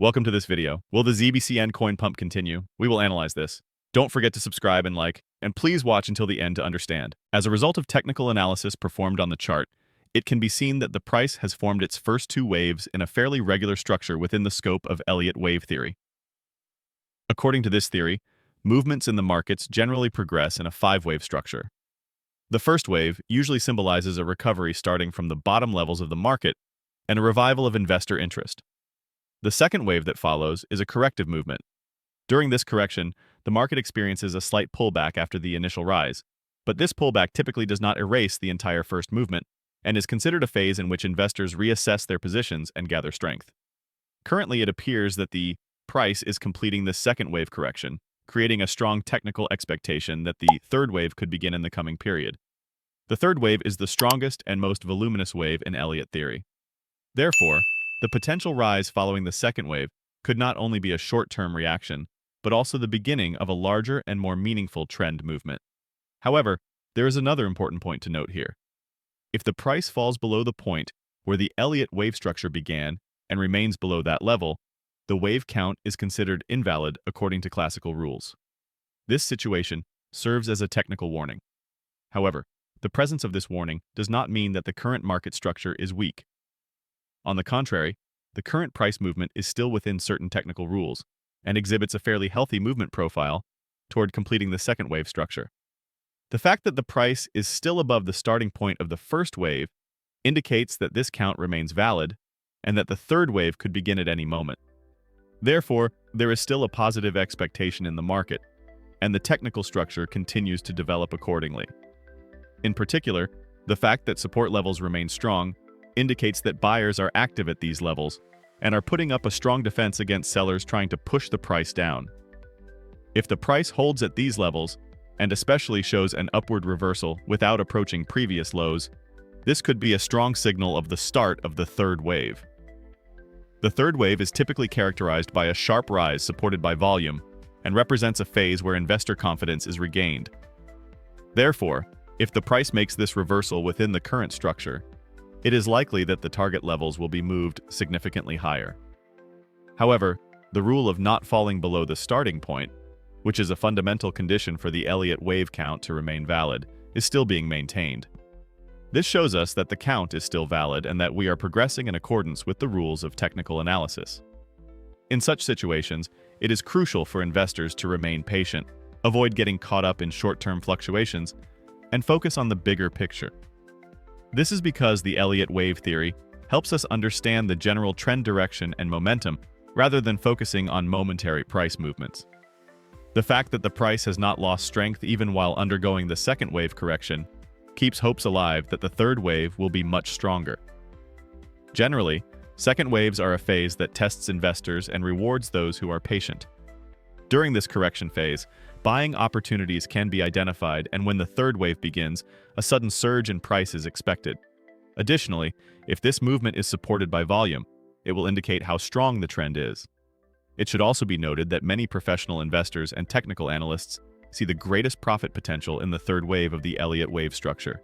Welcome to this video. Will the ZBCN coin pump continue? We will analyze this. Don't forget to subscribe and like, and please watch until the end to understand. As a result of technical analysis performed on the chart, it can be seen that the price has formed its first two waves in a fairly regular structure within the scope of Elliott wave theory. According to this theory, movements in the markets generally progress in a five-wave structure. The first wave usually symbolizes a recovery starting from the bottom levels of the market and a revival of investor interest. The second wave that follows is a corrective movement. During this correction, the market experiences a slight pullback after the initial rise, but this pullback typically does not erase the entire first movement and is considered a phase in which investors reassess their positions and gather strength. Currently, it appears that the price is completing the second wave correction, creating a strong technical expectation that the third wave could begin in the coming period. The third wave is the strongest and most voluminous wave in Elliott theory. Therefore, the potential rise following the second wave could not only be a short-term reaction, but also the beginning of a larger and more meaningful trend movement. However, there is another important point to note here. If the price falls below the point where the Elliott wave structure began and remains below that level, the wave count is considered invalid according to classical rules. This situation serves as a technical warning. However, the presence of this warning does not mean that the current market structure is weak. On the contrary, the current price movement is still within certain technical rules and exhibits a fairly healthy movement profile toward completing the second wave structure. The fact that the price is still above the starting point of the first wave indicates that this count remains valid and that the third wave could begin at any moment. Therefore, there is still a positive expectation in the market, and the technical structure continues to develop accordingly. In particular, the fact that support levels remain strong indicates that buyers are active at these levels and are putting up a strong defense against sellers trying to push the price down. If the price holds at these levels, and especially shows an upward reversal without approaching previous lows, this could be a strong signal of the start of the third wave. The third wave is typically characterized by a sharp rise supported by volume and represents a phase where investor confidence is regained. Therefore, if the price makes this reversal within the current structure, it is likely that the target levels will be moved significantly higher. However, the rule of not falling below the starting point, which is a fundamental condition for the Elliott wave count to remain valid, is still being maintained. This shows us that the count is still valid and that we are progressing in accordance with the rules of technical analysis. In such situations, it is crucial for investors to remain patient, avoid getting caught up in short-term fluctuations, and focus on the bigger picture. This is because the Elliott wave theory helps us understand the general trend direction and momentum rather than focusing on momentary price movements. The fact that the price has not lost strength even while undergoing the second wave correction keeps hopes alive that the third wave will be much stronger. Generally, second waves are a phase that tests investors and rewards those who are patient. During this correction phase, buying opportunities can be identified, and when the third wave begins, a sudden surge in price is expected. Additionally, if this movement is supported by volume, it will indicate how strong the trend is. It should also be noted that many professional investors and technical analysts see the greatest profit potential in the third wave of the Elliott wave structure.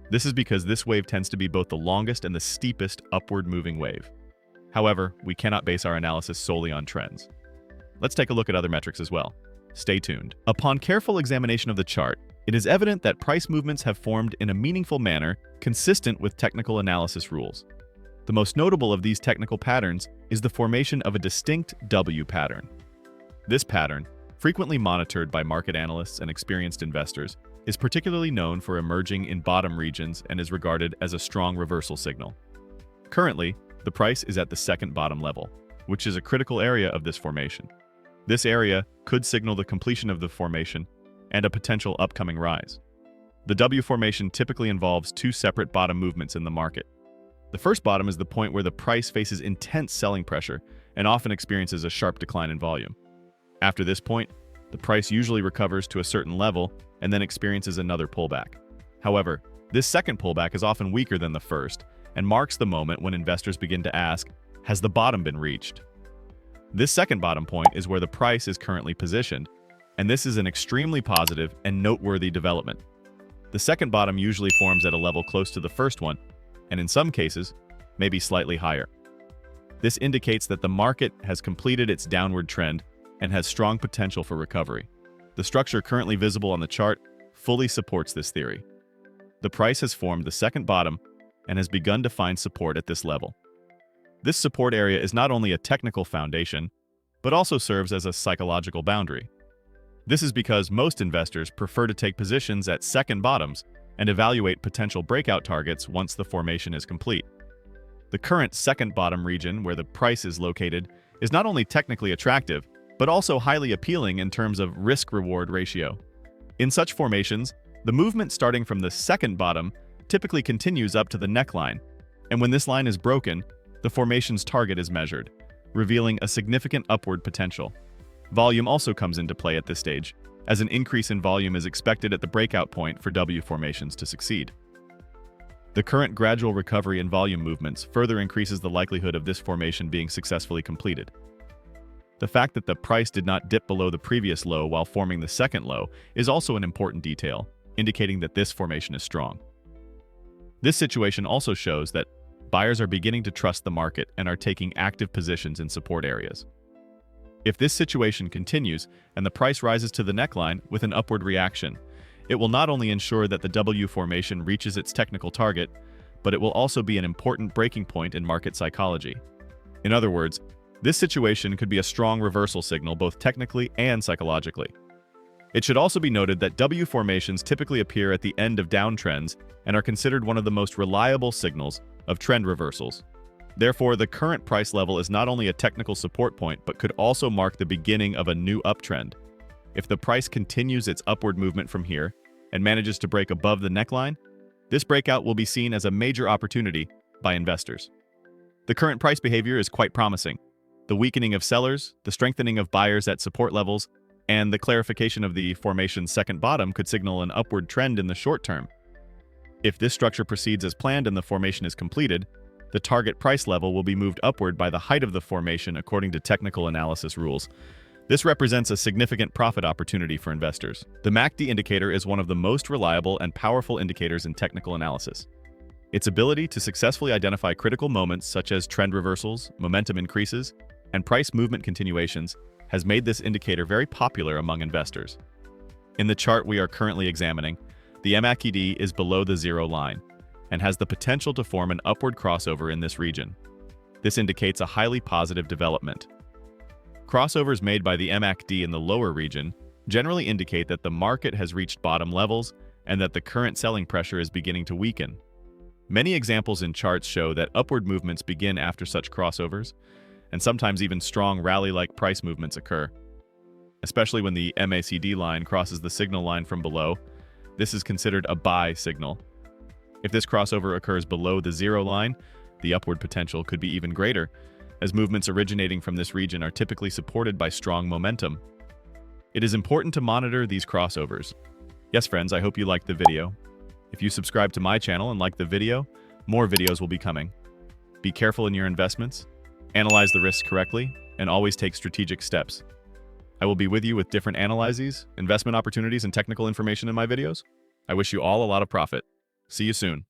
This is because this wave tends to be both the longest and the steepest upward moving wave. However, we cannot base our analysis solely on trends. Let's take a look at other metrics as well. Stay tuned. Upon careful examination of the chart, it is evident that price movements have formed in a meaningful manner consistent with technical analysis rules. The most notable of these technical patterns is the formation of a distinct W pattern. This pattern, frequently monitored by market analysts and experienced investors, is particularly known for emerging in bottom regions and is regarded as a strong reversal signal. Currently, the price is at the second bottom level, which is a critical area of this formation. This area could signal the completion of the formation and a potential upcoming rise. The W formation typically involves two separate bottom movements in the market. The first bottom is the point where the price faces intense selling pressure and often experiences a sharp decline in volume. After this point, the price usually recovers to a certain level and then experiences another pullback. However, this second pullback is often weaker than the first and marks the moment when investors begin to ask, has the bottom been reached? This second bottom point is where the price is currently positioned, and this is an extremely positive and noteworthy development. The second bottom usually forms at a level close to the first one, and in some cases, maybe slightly higher. This indicates that the market has completed its downward trend and has strong potential for recovery. The structure currently visible on the chart fully supports this theory. The price has formed the second bottom and has begun to find support at this level. This support area is not only a technical foundation, but also serves as a psychological boundary. This is because most investors prefer to take positions at second bottoms and evaluate potential breakout targets once the formation is complete. The current second bottom region where the price is located is not only technically attractive, but also highly appealing in terms of risk-reward ratio. In such formations, the movement starting from the second bottom typically continues up to the neckline, and when this line is broken, the formation's target is measured, revealing a significant upward potential. Volume also comes into play at this stage, as an increase in volume is expected at the breakout point for W formations to succeed. The current gradual recovery in volume movements further increases the likelihood of this formation being successfully completed. The fact that the price did not dip below the previous low while forming the second low is also an important detail, indicating that this formation is strong. This situation also shows that buyers are beginning to trust the market and are taking active positions in support areas. If this situation continues and the price rises to the neckline with an upward reaction, it will not only ensure that the W formation reaches its technical target, but it will also be an important breaking point in market psychology. In other words, this situation could be a strong reversal signal both technically and psychologically. It should also be noted that W formations typically appear at the end of downtrends and are considered one of the most reliable signals of trend reversals. Therefore, the current price level is not only a technical support point, but could also mark the beginning of a new uptrend. If the price continues its upward movement from here and manages to break above the neckline, this breakout will be seen as a major opportunity by investors. The current price behavior is quite promising. The weakening of sellers, the strengthening of buyers at support levels, and the clarification of the formation's second bottom could signal an upward trend in the short term. If this structure proceeds as planned and the formation is completed, the target price level will be moved upward by the height of the formation according to technical analysis rules. This represents a significant profit opportunity for investors. The MACD indicator is one of the most reliable and powerful indicators in technical analysis. Its ability to successfully identify critical moments such as trend reversals, momentum increases, and price movement continuations has made this indicator very popular among investors. In the chart we are currently examining, the MACD is below the zero line and has the potential to form an upward crossover in this region. This indicates a highly positive development. Crossovers made by the MACD in the lower region generally indicate that the market has reached bottom levels and that the current selling pressure is beginning to weaken. Many examples in charts show that upward movements begin after such crossovers, and sometimes even strong rally-like price movements occur. Especially when the MACD line crosses the signal line from below, this is considered a buy signal. If this crossover occurs below the zero line, the upward potential could be even greater, as movements originating from this region are typically supported by strong momentum. It is important to monitor these crossovers. Yes, friends, I hope you liked the video. If you subscribe to my channel and like the video, more videos will be coming. Be careful in your investments, analyze the risks correctly, and always take strategic steps. I will be with you with different analyses, investment opportunities, and technical information in my videos. I wish you all a lot of profit. See you soon.